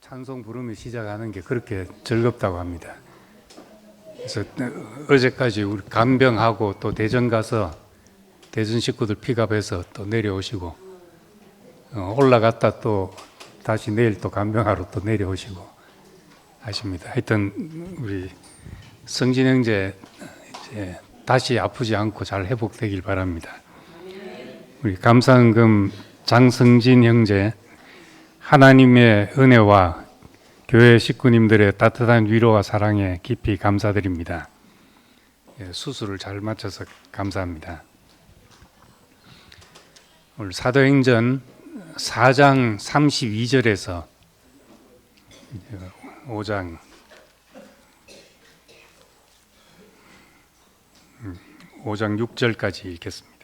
찬송 부르며 시작하는 게 그렇게 즐겁다고 합니다. 그래서 어제까지 우리 간병하고 또 대전 가서 대전 식구들 픽업해서 또 내려오시고 올라갔다 또 다시 내일 또 간병하러 또 내려오시고 하십니다. 하여튼 우리 성진 형제 이제 다시 아프지 않고 잘 회복되길 바랍니다. 우리 감사헌금 장성진 형제 하나님의 은혜와 교회 식구님들의 따뜻한 위로와 사랑에 깊이 감사드립니다. 수술을 잘 마쳐서 감사합니다. 오늘 사도행전 4장 32절에서 5장 6절까지 읽겠습니다.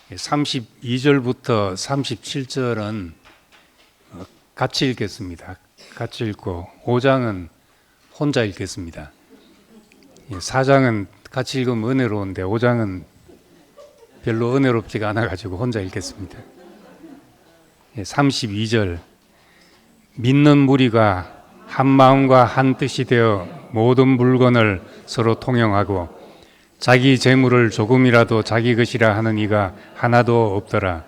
32절부터 37절은 같이 읽겠습니다. 같이 읽고 5장은 혼자 읽겠습니다. 4장은 같이 읽으면 은혜로운데 5장은 별로 은혜롭지가 않아가지고 혼자 읽겠습니다. 32절 믿는 무리가 한 마음과 한 뜻이 되어 모든 물건을 서로 통용하고 자기 재물을 조금이라도 자기 것이라 하는 이가 하나도 없더라.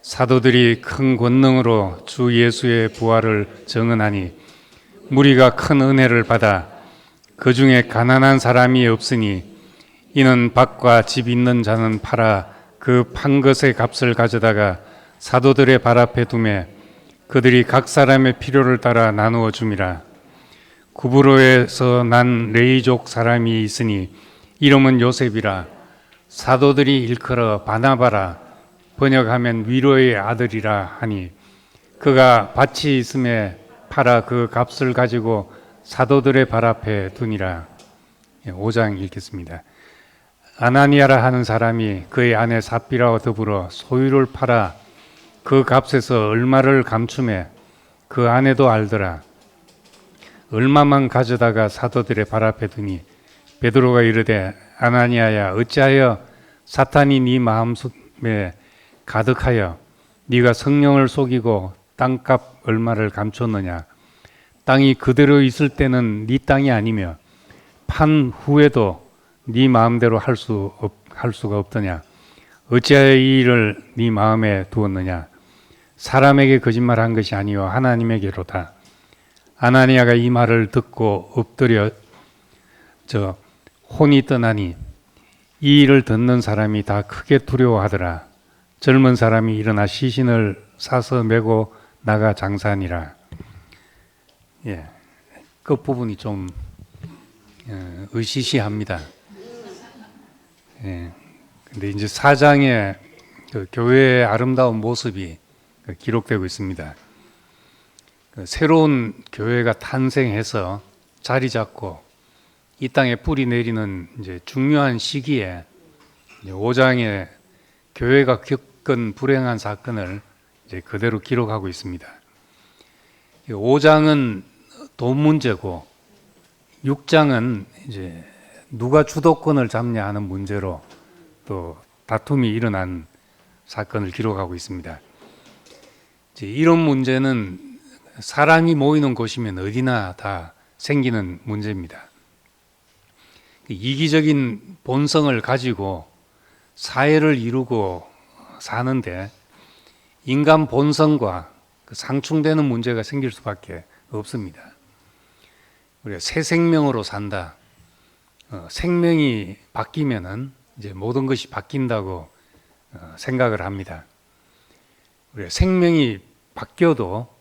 사도들이 큰 권능으로 주 예수의 부활을 증언하니 무리가 큰 은혜를 받아 그 중에 가난한 사람이 없으니 이는 밭과 집 있는 자는 팔아 그 판 것의 값을 가져다가 사도들의 발 앞에 두매 그들이 각 사람의 필요를 따라 나누어 줌이라. 구브로에서 난 레이족 사람이 있으니 이름은 요셉이라. 사도들이 일컬어 바나바라 번역하면 위로의 아들이라 하니 그가 밭이 있음에 팔아 그 값을 가지고 사도들의 발 앞에 두니라. 5장 읽겠습니다. 아나니아라 하는 사람이 그의 아내 삽비라와 더불어 소유를 팔아 그 값에서 얼마를 감춤해 그 아내도 알더라. 얼마만 가져다가 사도들의 발 앞에 두니 베드로가 이르되 아나니아야 어찌하여 사탄이 네 마음에 가득하여 네가 성령을 속이고 땅값 얼마를 감췄느냐. 땅이 그대로 있을 때는 네 땅이 아니며 판 후에도 네 마음대로 할 수가 없더냐. 어찌하여 이 일을 네 마음에 두었느냐. 사람에게 거짓말한 것이 아니요 하나님에게로다. 아나니아가 이 말을 듣고 엎드려 혼이 떠나니 이 일을 듣는 사람이 다 크게 두려워하더라. 젊은 사람이 일어나 시신을 사서 메고 나가 장사하니라. 끝부분이 좀 으시시합니다. 근데 이제 4장에 그 교회의 아름다운 모습이 기록되고 있습니다. 새로운 교회가 탄생해서 자리 잡고 이 땅에 뿌리 내리는 이제 중요한 시기에 5장에 교회가 겪은 불행한 사건을 이제 그대로 기록하고 있습니다. 5장은 돈 문제고 6장은 이제 누가 주도권을 잡냐 하는 문제로 또 다툼이 일어난 사건을 기록하고 있습니다. 이런 문제는 사람이 모이는 곳이면 어디나 다 생기는 문제입니다. 이기적인 본성을 가지고 사회를 이루고 사는데 인간 본성과 상충되는 문제가 생길 수밖에 없습니다. 우리가 새 생명으로 산다. 생명이 바뀌면은 이제 모든 것이 바뀐다고 생각을 합니다. 우리가 생명이 바뀌어도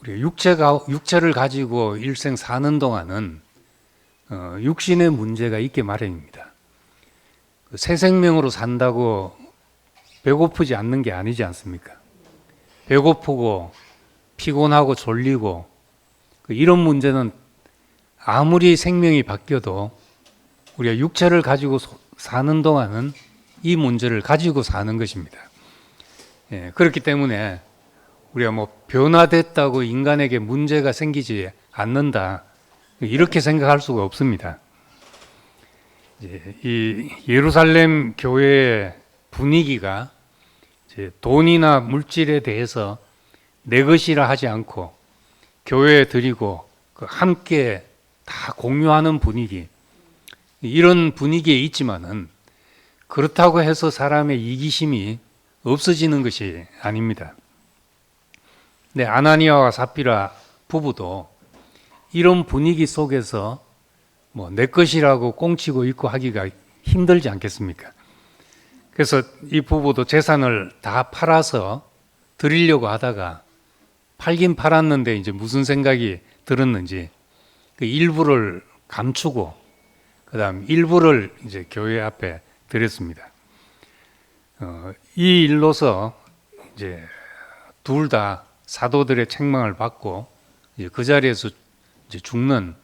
우리가 육체를 가지고 일생 사는 동안은 육신의 문제가 있게 마련입니다. 새 생명으로 산다고 배고프지 않는 게 아니지 않습니까? 배고프고 피곤하고 졸리고 이런 문제는 아무리 생명이 바뀌어도 우리가 육체를 가지고 사는 동안은 이 문제를 가지고 사는 것입니다. 그렇기 때문에 우리가 변화됐다고 인간에게 문제가 생기지 않는다 이렇게 생각할 수가 없습니다. 이 예루살렘 교회의 분위기가 이제 돈이나 물질에 대해서 내 것이라 하지 않고 교회에 드리고 함께 다 공유하는 분위기, 이런 분위기에 있지만은 그렇다고 해서 사람의 이기심이 없어지는 것이 아닙니다. 네, 아나니아와 삽비라 부부도 이런 분위기 속에서 뭐 내 것이라고 꽁치고 있고 하기가 힘들지 않겠습니까? 그래서 이 부부도 재산을 다 팔아서 드리려고 하다가 팔긴 팔았는데 이제 무슨 생각이 들었는지 그 일부를 감추고 그다음 일부를 이제 교회 앞에 드렸습니다. 이 일로서 이제 둘 다 사도들의 책망을 받고 이제 그 자리에서 이제 죽는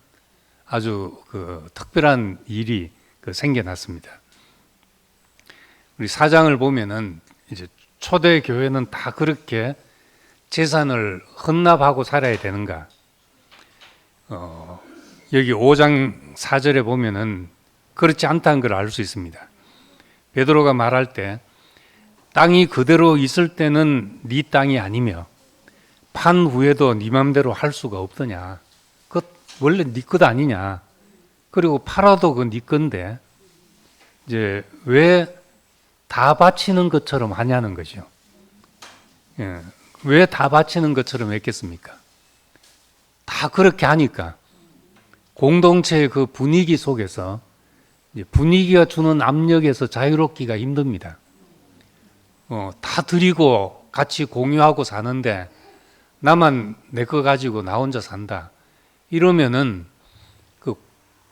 아주 그 특별한 일이 생겨났습니다. 우리 사장을 보면은 이제 초대 교회는 다 그렇게 재산을 헌납하고 살아야 되는가? 여기 5장 4절에 보면은 그렇지 않다는 걸 알 수 있습니다. 베드로가 말할 때 땅이 그대로 있을 때는 네 땅이 아니며 판 후에도 네 맘대로 할 수가 없더냐. 그 원래 네 것 아니냐. 그리고 팔아도 그 네 건데 이제 왜 다 바치는 것처럼 하냐는 거죠. 예. 왜 다 바치는 것처럼 했겠습니까? 다 그렇게 하니까 공동체의 그 분위기 속에서 분위기가 주는 압력에서 자유롭기가 힘듭니다. 다 드리고 같이 공유하고 사는데 나만 내 거 가지고 나 혼자 산다. 이러면은 그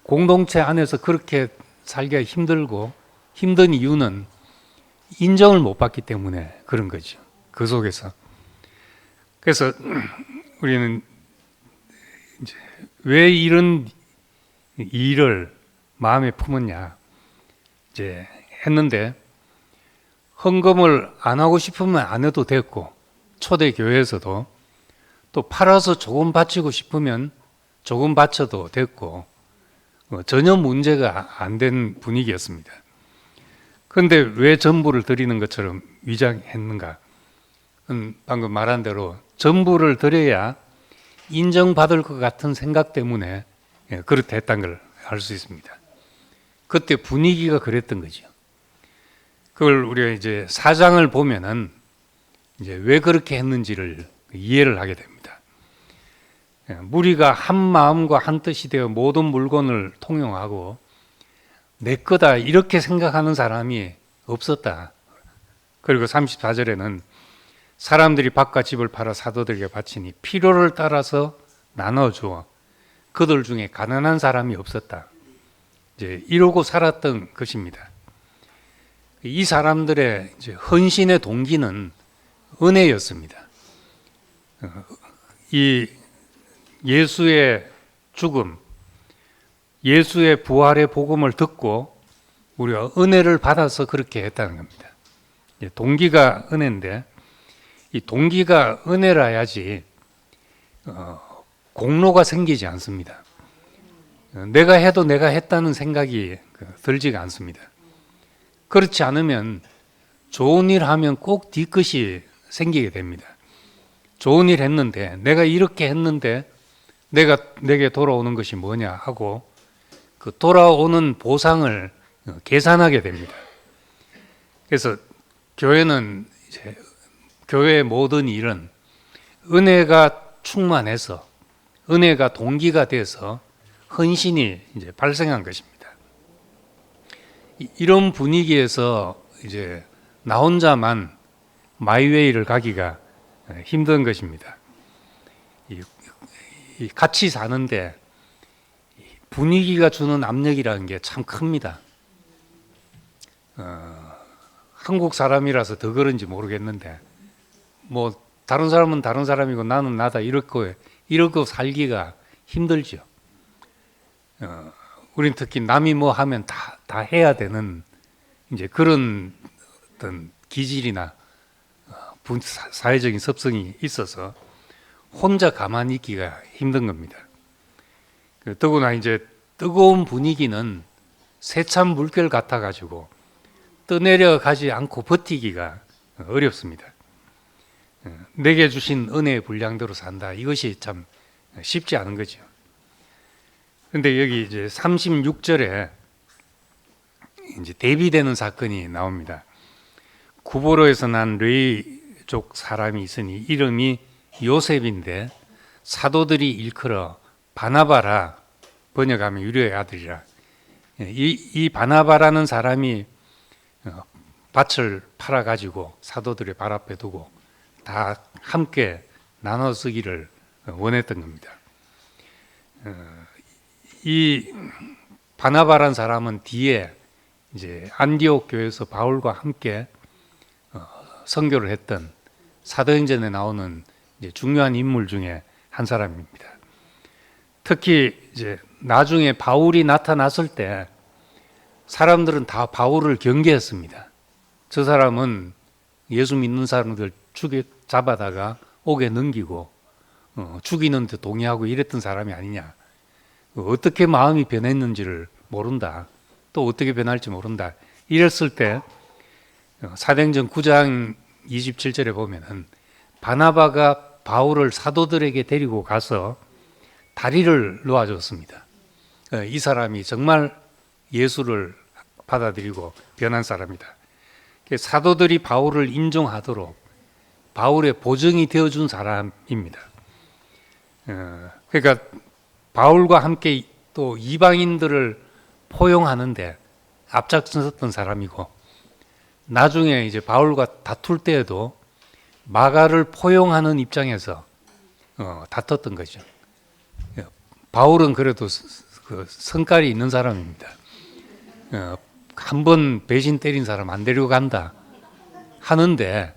공동체 안에서 그렇게 살기가 힘들고 힘든 이유는 인정을 못 받기 때문에 그런 거죠. 그 속에서. 그래서 우리는 이제 왜 이런 일을 마음에 품었냐 이제 했는데 헌금을 안 하고 싶으면 안 해도 됐고 초대 교회에서도 또 팔아서 조금 바치고 싶으면 조금 바쳐도 됐고 전혀 문제가 안 된 분위기였습니다. 그런데 왜 전부를 드리는 것처럼 위장했는가? 방금 말한 대로 전부를 드려야 인정받을 것 같은 생각 때문에 그렇게 했다는 걸 알 수 있습니다. 그때 분위기가 그랬던 거죠. 그걸 우리가 이제 사장을 보면은 이제 왜 그렇게 했는지를 이해를 하게 됩니다. 무리가 한 마음과 한 뜻이 되어 모든 물건을 통용하고 내 거다 이렇게 생각하는 사람이 없었다. 그리고 34절에는 사람들이 밭과 집을 팔아 사도들에게 바치니 필요를 따라서 나눠주어 그들 중에 가난한 사람이 없었다. 이제 이러고 살았던 것입니다. 이 사람들의 이제 헌신의 동기는 은혜였습니다. 이 예수의 죽음, 예수의 부활의 복음을 듣고 우리가 은혜를 받아서 그렇게 했다는 겁니다. 동기가 은혜인데 이 동기가 은혜라야지 공로가 생기지 않습니다. 내가 해도 내가 했다는 생각이 들지가 않습니다. 그렇지 않으면 좋은 일 하면 꼭 뒤끝이 생기게 됩니다. 좋은 일 했는데 내가 이렇게 했는데 내게 돌아오는 것이 뭐냐 하고 그 돌아오는 보상을 계산하게 됩니다. 그래서 교회는 이제 교회의 모든 일은 은혜가 충만해서 은혜가 동기가 돼서 헌신이 이제 발생한 것입니다. 이런 분위기에서 이제 나 혼자만 마이웨이를 가기가 힘든 것입니다. 같이 사는데 분위기가 주는 압력이라는 게 참 큽니다. 한국 사람이라서 더 그런지 모르겠는데 뭐 다른 사람은 다른 사람이고 나는 나다 이렇고 살기가 힘들죠. 우린 특히 남이 뭐 하면 다 해야 되는 이제 그런 어떤 기질이나 사회적인 습성이 있어서 혼자 가만히 있기가 힘든 겁니다. 더구나 이제 뜨거운 분위기는 세찬 물결 같아 가지고 떠내려 가지 않고 버티기가 어렵습니다. 내게 주신 은혜의 분량대로 산다. 이것이 참 쉽지 않은 거죠. 근데 여기 이제 36절에 이제 대비되는 사건이 나옵니다. 구보로에서 난 레위족 사람이 있으니 이름이 요셉인데 사도들이 일컬어 바나바라, 번역하면 유려의 아들이라. 이 바나바라는 사람이 밭을 팔아가지고 사도들의 발 앞에 두고 다 함께 나눠 쓰기를 원했던 겁니다. 이 바나바란 사람은 뒤에 이제 안디옥 교회에서 바울과 함께 선교를 했던 사도행전에 나오는 이제 중요한 인물 중에 한 사람입니다. 특히 이제 나중에 바울이 나타났을 때 사람들은 다 바울을 경계했습니다. 저 사람은 예수 믿는 사람들 잡아다가 옥에 넘기고 죽이는 데 동의하고 이랬던 사람이 아니냐. 어떻게 마음이 변했는지를 모른다. 또 어떻게 변할지 모른다. 이랬을 때 사도행전 9장 27절에 보면은 바나바가 바울을 사도들에게 데리고 가서 다리를 놓아줬습니다. 이 사람이 정말 예수를 받아들이고 변한 사람이다. 사도들이 바울을 인정하도록 바울의 보증이 되어준 사람입니다. 그러니까 바울과 함께 또 이방인들을 포용하는데 앞장섰던 사람이고, 나중에 이제 바울과 다툴 때에도 마가를 포용하는 입장에서 다퉜던 거죠. 바울은 그래도 그 성깔이 있는 사람입니다. 한 번 배신 때린 사람 안 데리고 간다 하는데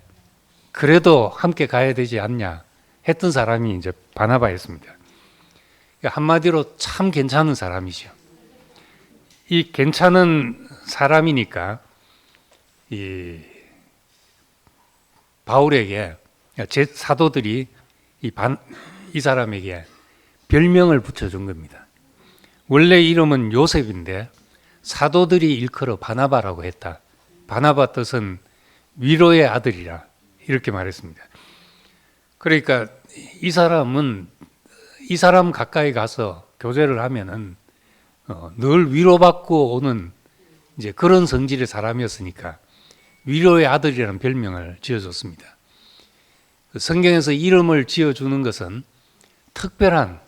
그래도 함께 가야 되지 않냐 했던 사람이 이제 바나바였습니다. 한마디로 참 괜찮은 사람이죠. 이 괜찮은 사람이니까 이 바울에게 사도들이 이 사람에게 별명을 붙여준 겁니다. 원래 이름은 요셉인데 사도들이 일컬어 바나바라고 했다. 바나바 뜻은 위로의 아들이라 이렇게 말했습니다. 그러니까 이 사람은 이 사람 가까이 가서 교제를 하면은 늘 위로받고 오는 이제 그런 성질의 사람이었으니까 위로의 아들이라는 별명을 지어줬습니다. 성경에서 이름을 지어주는 것은 특별한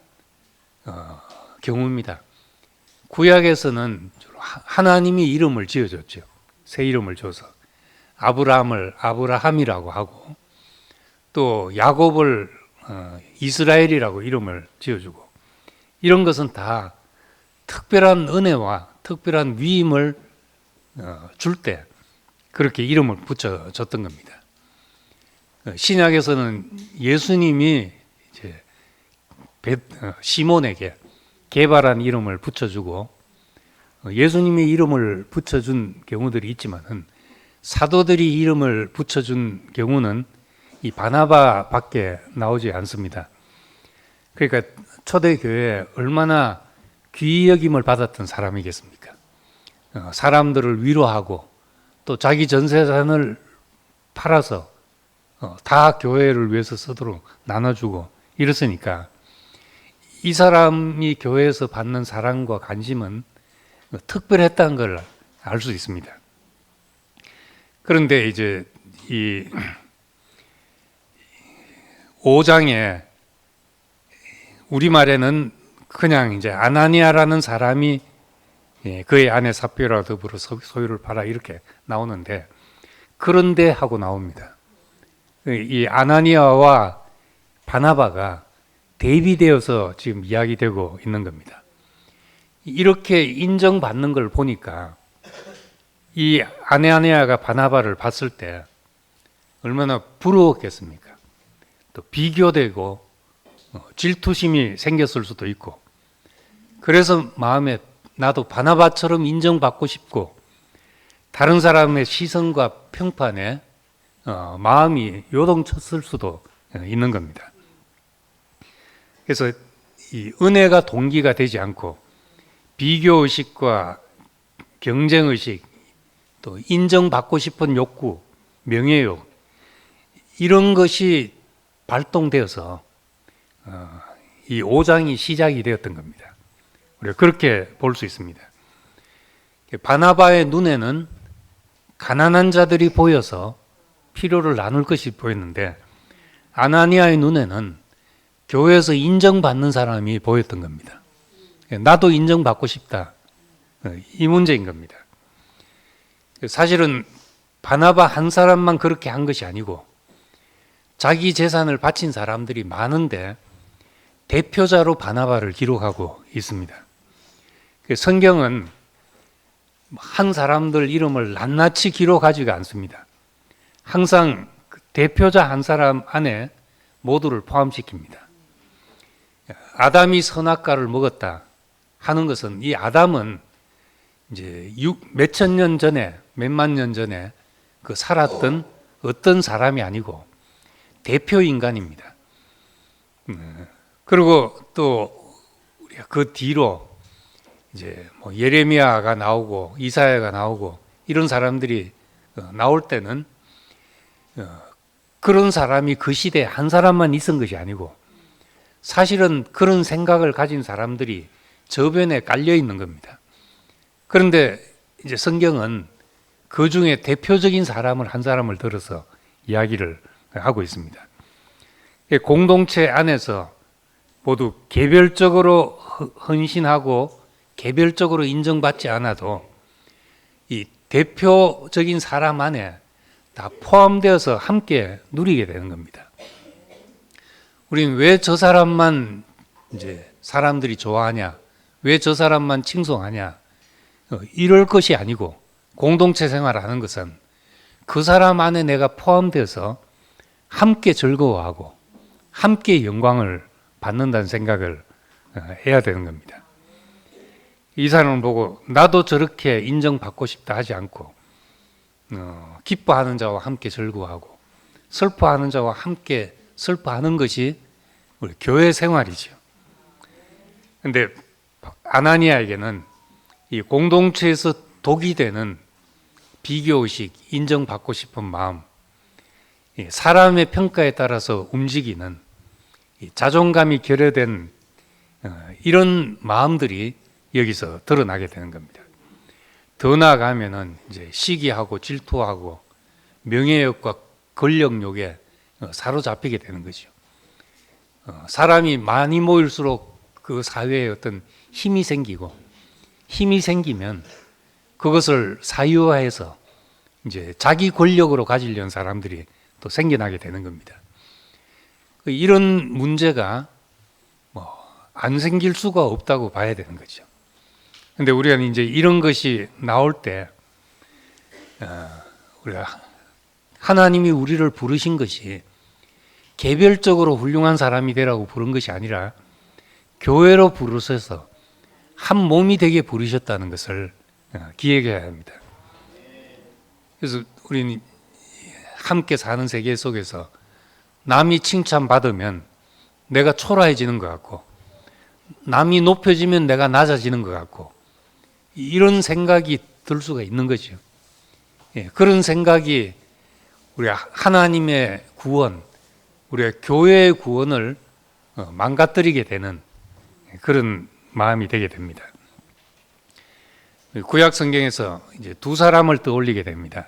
경우입니다. 구약에서는 하나님이 이름을 지어줬죠. 새 이름을 줘서 아브라함을 아브라함이라고 하고 또 야곱을 이스라엘이라고 이름을 지어주고, 이런 것은 다 특별한 은혜와 특별한 위임을 줄 때 그렇게 이름을 붙여줬던 겁니다. 신약에서는 예수님이 이제 시몬에게 게바란 이름을 붙여주고 예수님의 이름을 붙여준 경우들이 있지만은 사도들이 이름을 붙여준 경우는 이 바나바밖에 나오지 않습니다. 그러니까 초대교회에 얼마나 귀히 여김을 받았던 사람이겠습니까? 사람들을 위로하고 또 자기 전세산을 팔아서 다 교회를 위해서 쓰도록 나눠주고 이랬으니까 이 사람이 교회에서 받는 사랑과 관심은 특별했다는 걸 알 수 있습니다. 그런데 이제 이 5장에 우리말에는 그냥 이제 아나니아라는 사람이 그의 아내 삽비라와 더불어 소유를 팔아 이렇게 나오는데, 그런데 하고 나옵니다. 이 아나니아와 바나바가 대비되어서 지금 이야기되고 있는 겁니다. 이렇게 인정받는 걸 보니까 이 아나니아가 바나바를 봤을 때 얼마나 부러웠겠습니까? 또 비교되고 질투심이 생겼을 수도 있고, 그래서 마음에 나도 바나바처럼 인정받고 싶고 다른 사람의 시선과 평판에 마음이 요동쳤을 수도 있는 겁니다. 그래서 이 은혜가 동기가 되지 않고 비교의식과 경쟁의식, 또 인정받고 싶은 욕구, 명예욕, 이런 것이 발동되어서 이 5장이 시작이 되었던 겁니다. 우리가 그렇게 볼 수 있습니다. 바나바의 눈에는 가난한 자들이 보여서 필요를 나눌 것이 보였는데 아나니아의 눈에는 교회에서 인정받는 사람이 보였던 겁니다. 나도 인정받고 싶다. 이 문제인 겁니다. 사실은 바나바 한 사람만 그렇게 한 것이 아니고 자기 재산을 바친 사람들이 많은데 대표자로 바나바를 기록하고 있습니다. 성경은 한 사람들 이름을 낱낱이 기록하지가 않습니다. 항상 대표자 한 사람 안에 모두를 포함시킵니다. 아담이 선악과를 먹었다 하는 것은 이 아담은 이제 몇천 년 전에, 몇만 년 전에 그 살았던 어떤 사람이 아니고 대표 인간입니다. 그리고 또 우리가 그 뒤로 이제 뭐 예레미야가 나오고 이사야가 나오고 이런 사람들이 나올 때는 그런 사람이 그 시대에 한 사람만 있은 것이 아니고 사실은 그런 생각을 가진 사람들이 저변에 깔려 있는 겁니다. 그런데 이제 성경은 그 중에 대표적인 사람을 한 사람을 들어서 이야기를 하고 있습니다. 공동체 안에서 모두 개별적으로 헌신하고 개별적으로 인정받지 않아도 이 대표적인 사람 안에 다 포함되어서 함께 누리게 되는 겁니다. 우리는 왜 저 사람만 이제 사람들이 좋아하냐, 왜 저 사람만 칭송하냐, 이럴 것이 아니고 공동체 생활하는 것은 그 사람 안에 내가 포함되어서 함께 즐거워하고 함께 영광을 받는다는 생각을 해야 되는 겁니다. 이 사람을 보고 나도 저렇게 인정받고 싶다 하지 않고 기뻐하는 자와 함께 즐거워하고 슬퍼하는 자와 함께 슬퍼하는 것이 우리 교회 생활이죠. 그런데 아나니아에게는 이 공동체에서 독이 되는 비교의식, 인정받고 싶은 마음, 사람의 평가에 따라서 움직이는 자존감이 결여된 이런 마음들이 여기서 드러나게 되는 겁니다. 더 나아가면은 이제 시기하고 질투하고 명예욕과 권력욕에 사로잡히게 되는 거죠. 사람이 많이 모일수록 그 사회에 어떤 힘이 생기고 힘이 생기면 그것을 사유화해서 이제 자기 권력으로 가지려는 사람들이 또 생겨나게 되는 겁니다. 이런 문제가 안 생길 수가 없다고 봐야 되는 거죠. 근데 우리가 이제 이런 것이 나올 때 우리가 하나님이 우리를 부르신 것이 개별적으로 훌륭한 사람이 되라고 부른 것이 아니라 교회로 부르셔서 한 몸이 되게 부르셨다는 것을 기억해야 합니다. 그래서 우리는 함께 사는 세계 속에서 남이 칭찬받으면 내가 초라해지는 것 같고 남이 높여지면 내가 낮아지는 것 같고 이런 생각이 들 수가 있는 거죠. 그런 생각이 우리가 하나님의 구원, 우리가 교회의 구원을 망가뜨리게 되는 그런 마음이 되게 됩니다. 구약 성경에서 이제 두 사람을 떠올리게 됩니다.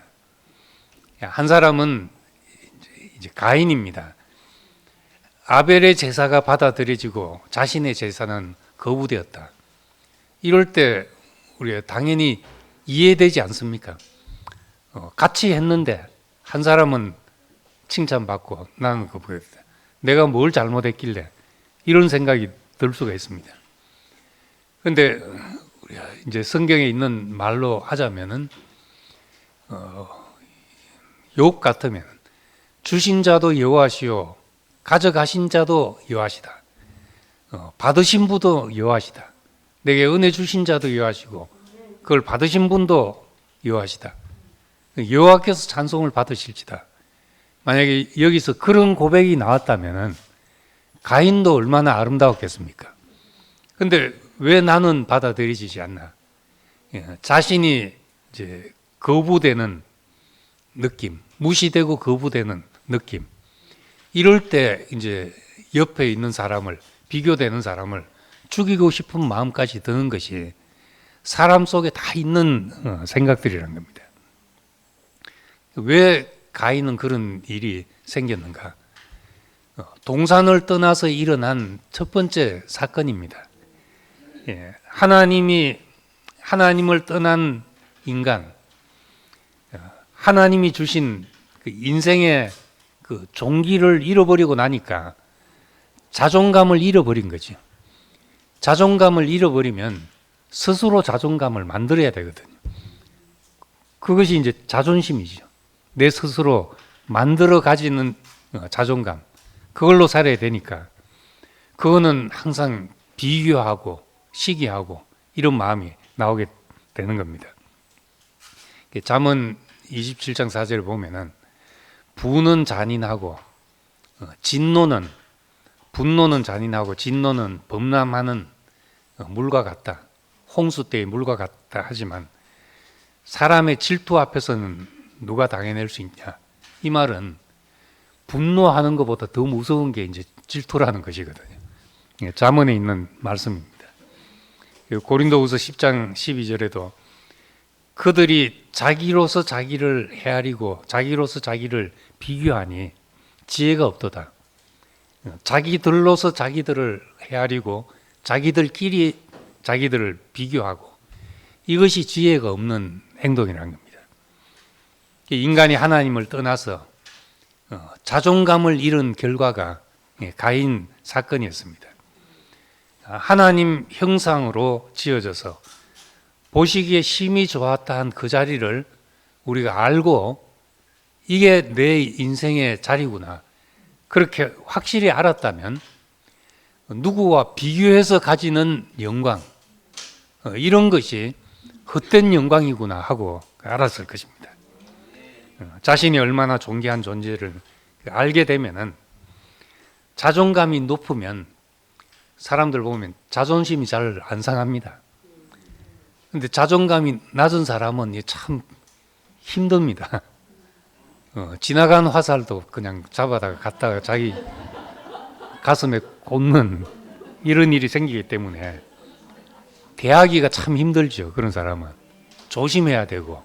한 사람은 이제 가인입니다. 아벨의 제사가 받아들여지고 자신의 제사는 거부되었다. 이럴 때 우리가 당연히 이해되지 않습니까? 같이 했는데 한 사람은 칭찬받고 나는 거부했다. 내가 뭘 잘못했길래 이런 생각이 들 수가 있습니다. 그런데 우리가 이제 성경에 있는 말로 하자면은 욥 같으면 주신 자도 여호와시요 가져가신 자도 여호와시다. 받으신 분도 여호와시다. 내게 은혜 주신 자도 여호와시고 그걸 받으신 분도 여호와시다. 여호와께서 찬송을 받으실지다. 만약에 여기서 그런 고백이 나왔다면은 가인도 얼마나 아름다웠겠습니까? 근데 왜 나는 받아들여지지 않나? 자신이 이제 거부되는 느낌, 무시되고 거부되는 느낌, 이럴 때 이제 옆에 있는 사람을, 비교되는 사람을 죽이고 싶은 마음까지 드는 것이 사람 속에 다 있는 생각들이라는 겁니다. 왜 가인은 그런 일이 생겼는가? 동산을 떠나서 일어난 첫 번째 사건입니다. 하나님을 떠난 인간, 하나님이 주신 그 인생의 그 종기를 잃어버리고 나니까 자존감을 잃어버린 거죠. 자존감을 잃어버리면 스스로 자존감을 만들어야 되거든요. 그것이 이제 자존심이죠. 내 스스로 만들어 가지는 자존감. 그걸로 살아야 되니까 그거는 항상 비교하고 시기하고 이런 마음이 나오게 되는 겁니다. 잠언 27장 4절을 보면은 분노는 잔인하고 분노는 잔인하고 진노는 범람하는 물과 같다. 홍수 때의 물과 같다 하지만 사람의 질투 앞에서는 누가 당해낼 수 있냐? 이 말은 분노하는 것보다 더 무서운 게 이제 질투라는 것이거든요. 잠언에 있는 말씀입니다. 고린도후서 10장 12절에도 그들이 자기로서 자기를 헤아리고 자기로서 자기를 비교하니 지혜가 없도다. 자기들로서 자기들을 헤아리고 자기들끼리 자기들을 비교하고 이것이 지혜가 없는 행동이라는 겁니다. 인간이 하나님을 떠나서 자존감을 잃은 결과가 가인 사건이었습니다. 하나님 형상으로 지어져서 보시기에 심히 좋았다 한 그 자리를 우리가 알고 이게 내 인생의 자리구나 그렇게 확실히 알았다면 누구와 비교해서 가지는 영광 이런 것이 헛된 영광이구나 하고 알았을 것입니다. 자신이 얼마나 존귀한 존재를 알게 되면은 자존감이 높으면 사람들 보면 자존심이 잘 안 상합니다. 근데 자존감이 낮은 사람은 참 힘듭니다. 지나간 화살도 그냥 잡아다가 갖다가 자기 가슴에 꽂는 이런 일이 생기기 때문에 대하기가 참 힘들죠. 그런 사람은 조심해야 되고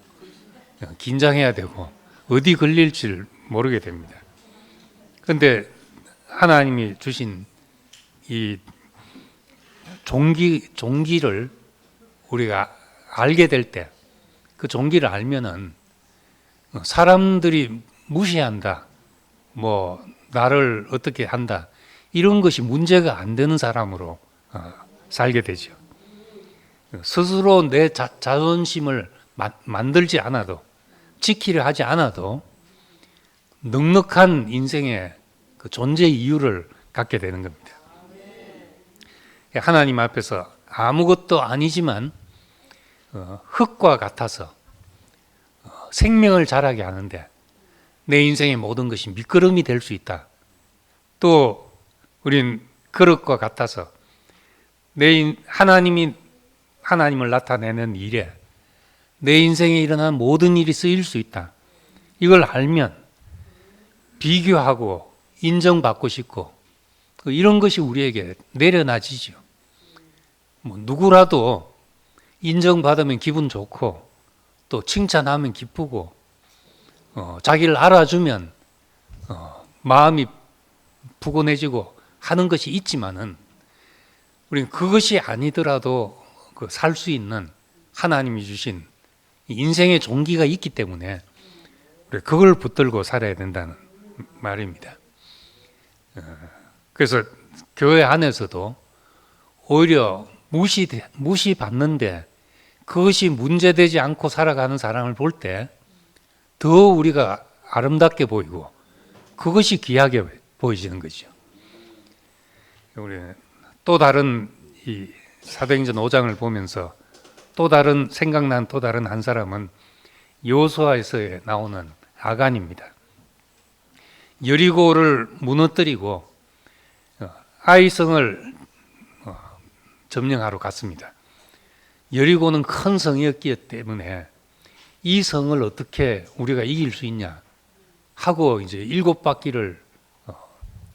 긴장해야 되고 어디 걸릴지 모르게 됩니다. 그런데 하나님이 주신 이 종기를 우리가 알게 될 때 그 종기를 알면은 사람들이 무시한다, 뭐 나를 어떻게 한다 이런 것이 문제가 안 되는 사람으로 살게 되죠. 스스로 내 자존심을 만들지 않아도 지키려 하지 않아도 넉넉한 인생의 그 존재 이유를 갖게 되는 겁니다. 하나님 앞에서 아무것도 아니지만 흙과 같아서 생명을 자라게 하는데 내 인생의 모든 것이 미끄럼이 될 수 있다. 또 우린 그릇과 같아서 하나님을 나타내는 일에 내 인생에 일어난 모든 일이 쓰일 수 있다. 이걸 알면 비교하고 인정받고 싶고 이런 것이 우리에게 내려놔지죠. 뭐 누구라도 인정받으면 기분 좋고 또 칭찬하면 기쁘고 자기를 알아주면 마음이 푸근해지고 하는 것이 있지만은 우리는 그것이 아니더라도 살 수 있는 하나님이 주신 인생의 종기가 있기 때문에 그걸 붙들고 살아야 된다는 말입니다. 그래서 교회 안에서도 오히려 무시받는데 그것이 문제되지 않고 살아가는 사람을 볼 때 더 우리가 아름답게 보이고 그것이 귀하게 보이시는 거죠. 우리 또 다른 이 사도행전 5장을 보면서 생각난 또 다른 한 사람은 여호수아에서 나오는 아간입니다. 여리고를 무너뜨리고 아이성을 점령하러 갔습니다. 여리고는 큰 성이었기 때문에 이 성을 어떻게 우리가 이길 수 있냐 하고 이제 7바퀴를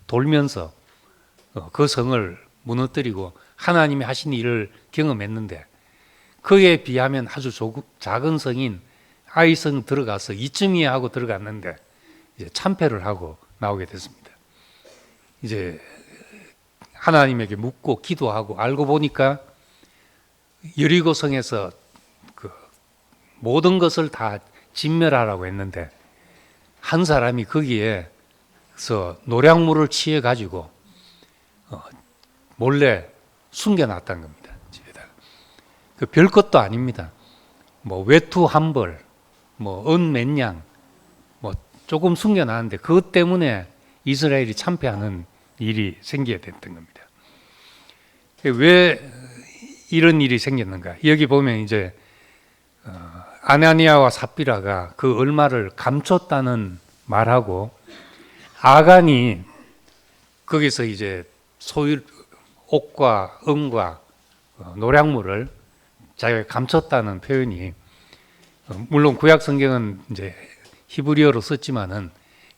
돌면서 그 성을 무너뜨리고 하나님이 하신 일을 경험했는데, 그에 비하면 아주 작은 성인 아이성 들어가서 이쯤이야 하고 들어갔는데 이제 참패를 하고 나오게 됐습니다. 이제 하나님에게 묻고 기도하고 알고 보니까 여리고성에서 그 모든 것을 다 진멸하라고 했는데 한 사람이 거기에서 노략물을 취해 가지고 몰래 숨겨놨다는 겁니다. 집에다가. 그 별것도 아닙니다. 뭐 외투 한 벌, 뭐 은 몇 냥, 뭐 조금 숨겨놨는데 그것 때문에 이스라엘이 참패하는 일이 생기게 됐던 겁니다. 왜 이런 일이 생겼는가? 여기 보면 이제 아나니아와 삽비라가 그 얼마를 감췄다는 말하고, 아간이 거기서 이제 소유 옷과 은과 노략물을 자기가 감췄다는 표현이, 물론 구약 성경은 이제 히브리어로 썼지만은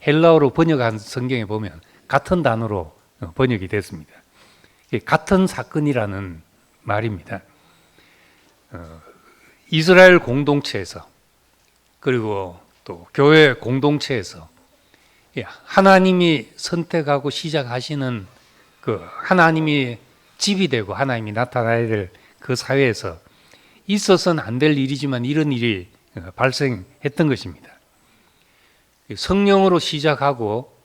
헬라어로 번역한 성경에 보면 같은 단어로 번역이 됐습니다. 같은 사건이라는 말입니다. 이스라엘 공동체에서, 그리고 또 교회 공동체에서 하나님이 선택하고 시작하시는 그 하나님이 집이 되고 하나님이 나타나야 될 그 사회에서 있어서는 안 될 일이지만 이런 일이 발생했던 것입니다. 성령으로 시작하고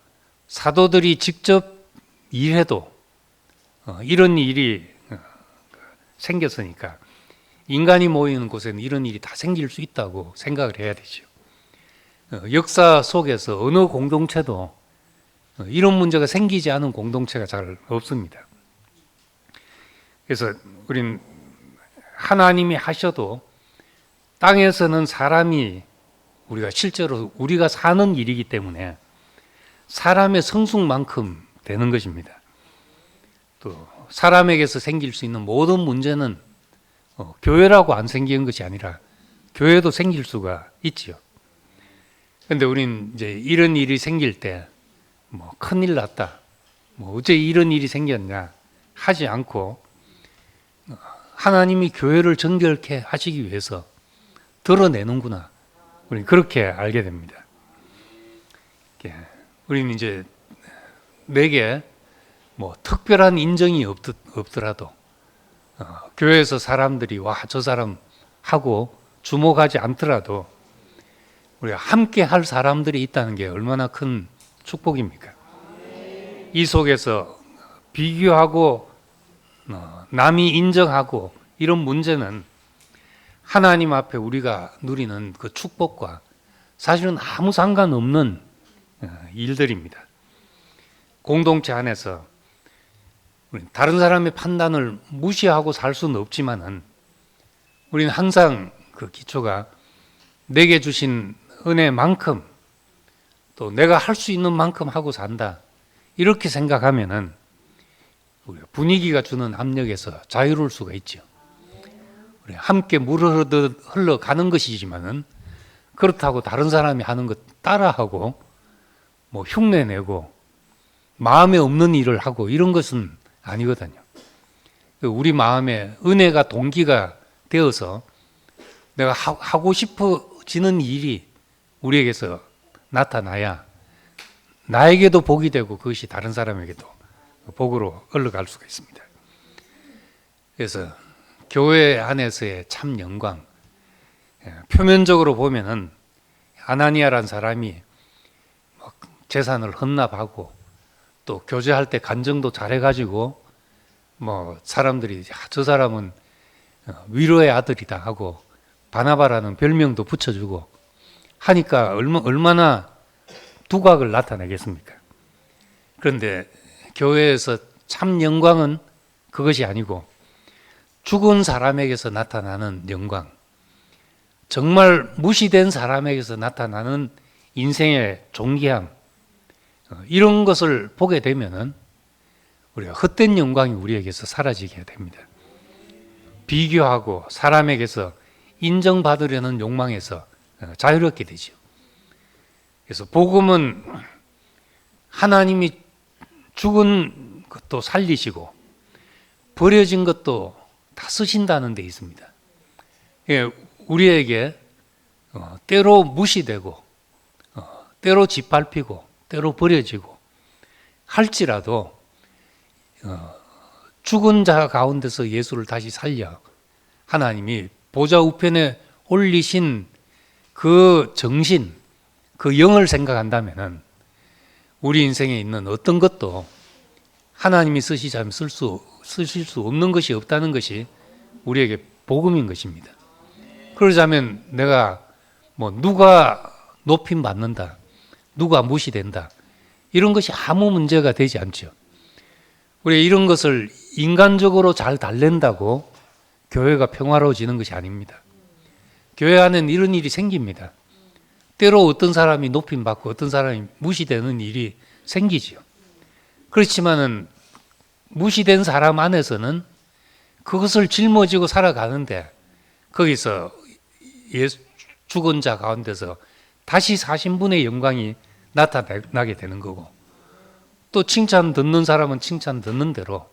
사도들이 직접 일해도 이런 일이 생겼으니까 인간이 모이는 곳에는 이런 일이 다 생길 수 있다고 생각을 해야 되죠. 역사 속에서 어느 공동체도 이런 문제가 생기지 않은 공동체가 잘 없습니다. 그래서 우린 하나님이 하셔도 땅에서는 사람이 우리가 실제로 우리가 사는 일이기 때문에 사람의 성숙만큼 되는 것입니다. 또 사람에게서 생길 수 있는 모든 문제는 교회라고 안 생기는 것이 아니라 교회도 생길 수가 있지요. 그런데 우린 이제 이런 일이 생길 때 뭐 큰일 났다, 뭐 어째 이런 일이 생겼냐 하지 않고 하나님이 교회를 정결케 하시기 위해서 드러내는구나, 우리는 그렇게 알게 됩니다. 우리는 이제 내게 뭐 특별한 인정이 없더라도 교회에서 사람들이 와 저 사람 하고 주목하지 않더라도 우리가 함께 할 사람들이 있다는 게 얼마나 큰 축복입니까? 이 속에서 비교하고 남이 인정하고 이런 문제는 하나님 앞에 우리가 누리는 그 축복과 사실은 아무 상관없는 일들입니다. 공동체 안에서 다른 사람의 판단을 무시하고 살 수는 없지만은 우리는 항상 그 기초가 내게 주신 은혜만큼 또 내가 할 수 있는 만큼 하고 산다, 이렇게 생각하면은 분위기가 주는 압력에서 자유로울 수가 있죠. 우리 함께 물을 흘러가는 것이지만은 그렇다고 다른 사람이 하는 것 따라하고 뭐 흉내내고 마음에 없는 일을 하고 이런 것은 아니거든요. 우리 마음에 은혜가 동기가 되어서 내가 하고 싶어지는 일이 우리에게서 나타나야 나에게도 복이 되고 그것이 다른 사람에게도 복으로 흘러갈 수가 있습니다. 그래서 교회 안에서의 참 영광, 표면적으로 보면은 아나니아란 사람이 재산을 헌납하고 또 교제할 때 간증도 잘해가지고 뭐 사람들이 저 사람은 위로의 아들이다 하고 바나바라는 별명도 붙여주고 하니까 얼마나 두각을 나타내겠습니까? 그런데 교회에서 참 영광은 그것이 아니고 죽은 사람에게서 나타나는 영광, 정말 무시된 사람에게서 나타나는 인생의 존귀함, 이런 것을 보게 되면은 우리가 헛된 영광이 우리에게서 사라지게 됩니다. 비교하고 사람에게서 인정받으려는 욕망에서 자유롭게 되죠. 그래서 복음은 하나님이 죽은 것도 살리시고 버려진 것도 다 쓰신다는 데 있습니다. 예, 우리에게 때로 무시되고 때로 짓밟히고 때로 버려지고 할지라도 죽은 자 가운데서 예수를 다시 살려 하나님이 보좌 우편에 올리신 그 정신, 그 영을 생각한다면은 우리 인생에 있는 어떤 것도 하나님이 쓰시자면 쓰실 수 없는 것이 없다는 것이 우리에게 복음인 것입니다. 그러자면 내가 누가 높임 받는다, 누가 무시된다, 이런 것이 아무 문제가 되지 않죠. 우리가 이런 것을 인간적으로 잘 달랜다고 교회가 평화로워지는 것이 아닙니다. 교회 안에는 이런 일이 생깁니다. 때로 어떤 사람이 높임 받고 어떤 사람이 무시되는 일이 생기죠. 그렇지만은 무시된 사람 안에서는 그것을 짊어지고 살아가는데 거기서 죽은 자 가운데서 다시 사신 분의 영광이 나타나게 되는 거고, 또 칭찬 듣는 사람은 칭찬 듣는 대로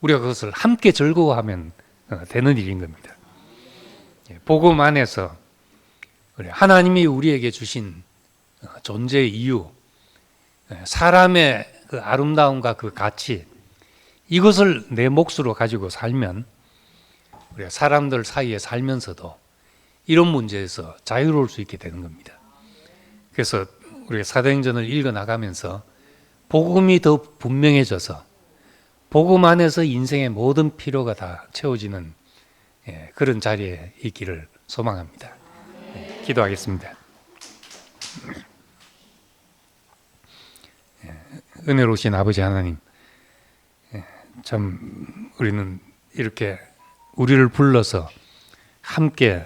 우리가 그것을 함께 즐거워하면 되는 일인 겁니다. 복음 안에서 하나님이 우리에게 주신 존재의 이유, 사람의 그 아름다움과 그 가치, 이것을 내 몫으로 가지고 살면 우리가 사람들 사이에 살면서도 이런 문제에서 자유로울 수 있게 되는 겁니다. 그래서 우리가 사도행전을 읽어나가면서 복음이 더 분명해져서 복음 안에서 인생의 모든 필요가 다 채워지는 그런 자리에 있기를 소망합니다. 기도하겠습니다. 은혜로우신 아버지 하나님, 참 우리는 이렇게 우리를 불러서 함께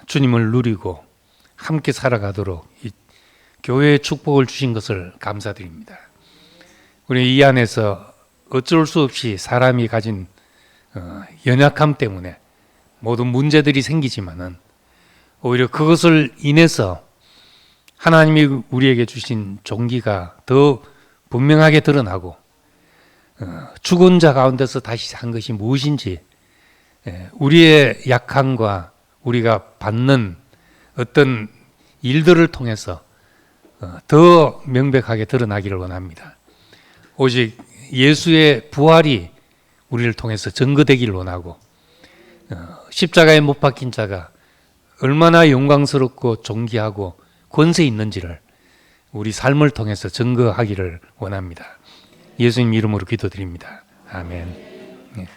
주님을 누리고 함께 살아가도록 이 교회의 축복을 주신 것을 감사드립니다. 우리 이 안에서 어쩔 수 없이 사람이 가진 연약함 때문에 모든 문제들이 생기지만은 오히려 그것을 인해서 하나님이 우리에게 주신 종기가 더 분명하게 드러나고 죽은 자 가운데서 다시 산 것이 무엇인지 우리의 약함과 우리가 받는 어떤 일들을 통해서 더 명백하게 드러나기를 원합니다. 오직 예수의 부활이 우리를 통해서 증거되기를 원하고 십자가에 못 박힌 자가 얼마나 영광스럽고 존귀하고 권세 있는지를 우리 삶을 통해서 증거하기를 원합니다. 예수님 이름으로 기도드립니다. 아멘. 네.